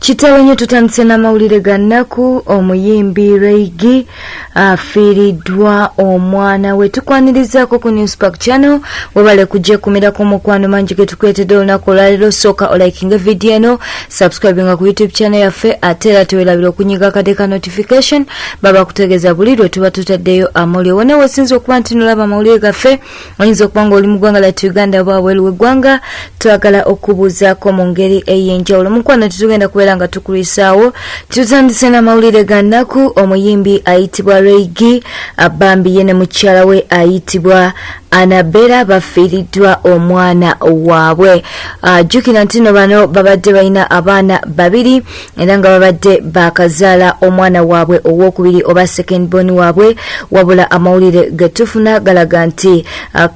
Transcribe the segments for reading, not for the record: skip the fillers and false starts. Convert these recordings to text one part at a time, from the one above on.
Kitalo nnyo tutandise n'amawulire ga nnaku. Omuyimbi Luggi afiiriddwa omwana we. Tukwanirizaako ku Newspark channel. Webale kujja kumira ku mukwano mangi ge tukwetedde olunaku olwaleero. Sooka olikinga video eno, subscribinga ku YouTube channel yaffe, ate era teweerabira okunyiga akade ka notification baba kutegeeza buli lwe tuba tutaddeyo amawulire. Wonna weesinza okuba nti nolaba amawulire gaffe, oyinza okuba nga oli mu ggwanga lya Uganda oba wabweru w'eggwanga, twagala okubuuzaako mu ngeri ey'enjawulo. Mukwano tetugenda kubeera nga tukulwisaawo. Tutandise n'amawulire ga nnaku. Omuyimbi ayitibwa Luggi Bambi ye ne mukyala we ayitibwa Anabera bafiiriddwa omwana waabwe. Jjukira nti no bano babadde balina abaana babiri era nga babadde bakazaala omwana waabwe owokubiri oba second born waabwe, wabula amawulire getufuna galaga nti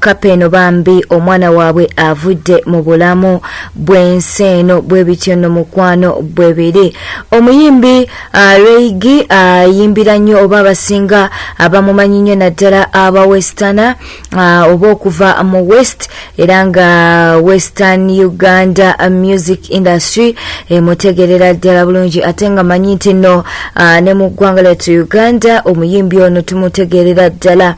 kapeno Bambi omwana waabwe avudde mu bulamu bw'ensi eno. Bwe bityo nno mukwano bwe biri. Omuyimbi Luggi ayimbira nnyo oba abasinga abamumanyi nnyo naddala aba westana oba okuva mu west, era nga western Uganda music industry mutegerera ddala bulungi, ate nga manyi nti nno ne mu ggwanga lyattu Uganda omuyimbi ono tumutegerera ddala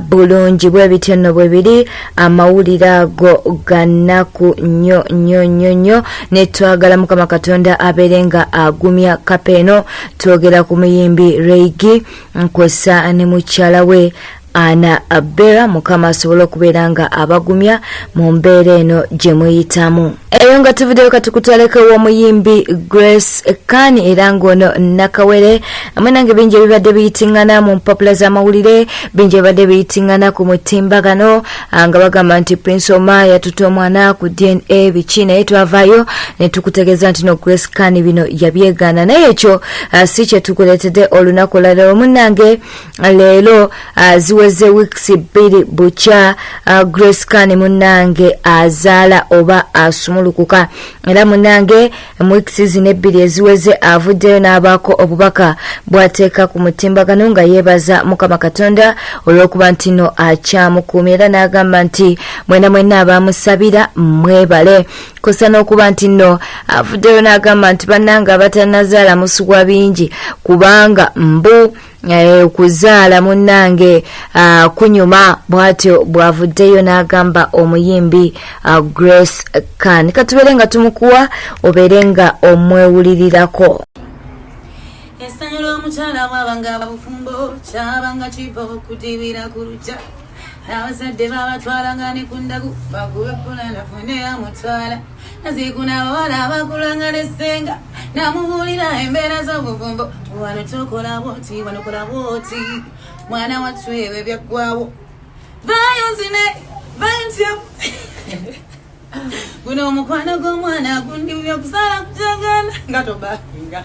bulungi. Bwe bityo nno bwe biri amawulire ago ga nnaku nnyo nnyo nnyo nnyo, ne twagala Mukama Katonda abeere nga agumya kapeno. Twogera ku muyimbi Luggi nkwesa ne mukyala we Anabera, Mukama asobole okubeera nga abagumya mu mbeera eno gye muyitamu. Eyo nga tuvuddeyo katukutwaleko w'omuyimbi Grace Kani era ng'ono nakawere amwe nange bingi ebibadde biyitingana mu mpapula z'amawulire, bingi ebibadde biyitingana ku mutimbagano nga bagamba nti Prince Omwana yatuta omwana ku DNA biki, naye twavaayo ne tukutegeeza nti no Grace Kani bino yabyegaana. Naye ekyo si kye tukuleetedde olunaku olwaleero munnange. Leero ziweze weeks 2 bukya Grace Kani munnange azaala oba asumulukuka, era munnange mu weeks zino 2 eziweze avuddeyo n'abaako obubaka bwateeka ku mutimbagano nga yeebaza Mukama Katonda olw'okuba nti no akyamukuumye, era n'agamba nti mwena mwenna abamusabira mwebale. Kosa n'okuba nti no avuddeyo n'agamba nti bannange abatanazaala musugwa bingi kubanga mbu okuzaala munnange kunyuma. Bwatyo bwavuddeyo n'agamba omuyimbi Grace Kani. Katubeere nga tumukuwa obeere nga omwewulirirako. Esanyu l'omukyala bwabanga bufumbo kyabanga kiva okudibira ku lujja, n'abazadde babatwalanga ne ku ndagu bakuba ebbula nafune amutwala, nazikuna abawala abakulanga n'essenga namubuulira embeera z'obuvumbo. Wano tokola bwoti, wano kola bwoti, mwana wattu ebyo byaggwawo bayonzine bayintya guno omukwano gw'omwana gundi byokusala kujagana nga tobakinga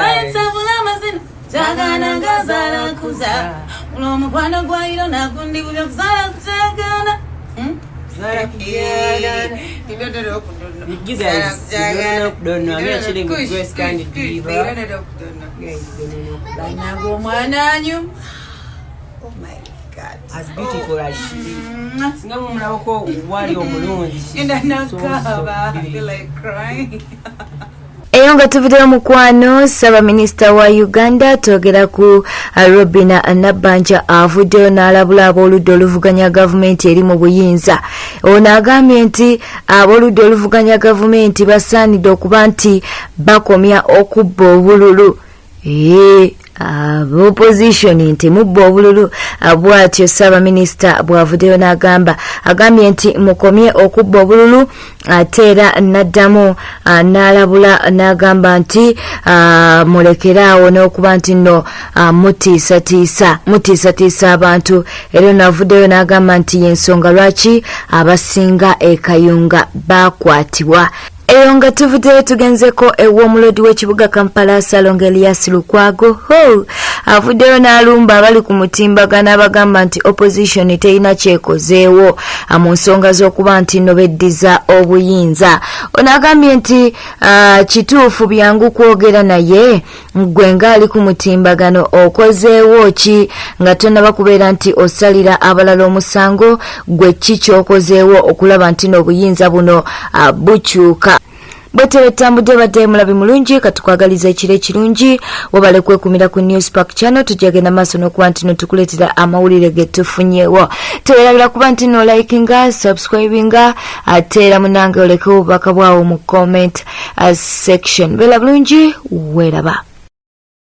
bayintabula amazina jagana ngazaala kuza guno omukwano gwayiro nagundi byokusala kujagana. Oh my God, as beautiful as she is. Singa mumulabako wali omulungi. I feel like crying. Eyo nga tuvuddeyo mukwano. Ssaabaminisita wa Uganda twogera ku Robina Nabbanja avuddeyo n'alabula ab'oludda oluvuganya gavumenti eri mu buyinza. Ono agambye nti ab'oludda oluvuganya gavumenti basaanidde okuba nti bakomya okubba obululu. Opposition nti mubba obululu. Bwatyo Ssaabaminisita bwavuddeyo n'agamba, agambye nti mukomye okubba obululu, ate era n'addamu n'alabula n'agamba nti mulekeraawo n'okuba nti nno mutiisatiisa abantu. Era n'avuddeyo n'agamba nti y'ensonga lwaki abasinga e Kayunga bakwatibwa. Eyo nga tuvuddeyo tugenzeko ew'omulodi w'ekibuga Kampala Salonga Elias Lukwago avuddeyo n'alumba abali ku mutimbagano abagamba nti opposition terina kyekozeewo mu nsonga z'okuba nti no beddiza obuyinza. Ono agambye nti kituufu byangu kwogera naye gwe ng'ali ku mutimbagano okozeewo ki nga tonnaba kubeera nti osalira abalala omusango, gwe ki ky'okozeewo okulaba nti n'obuyinza buno bukyuka. bwete betambudde badde mulabi mulungi katukwagaliza ekiro ekirungi wabale kwekumira ku News Park channel tujagenda maaso n'okuba nti tukuleetera amawulire ge tufunyewo tewerabira kuba nti no likinga subscribinga ate era munange oleke obubaka bwawo mu comment section bela bulungi weeraba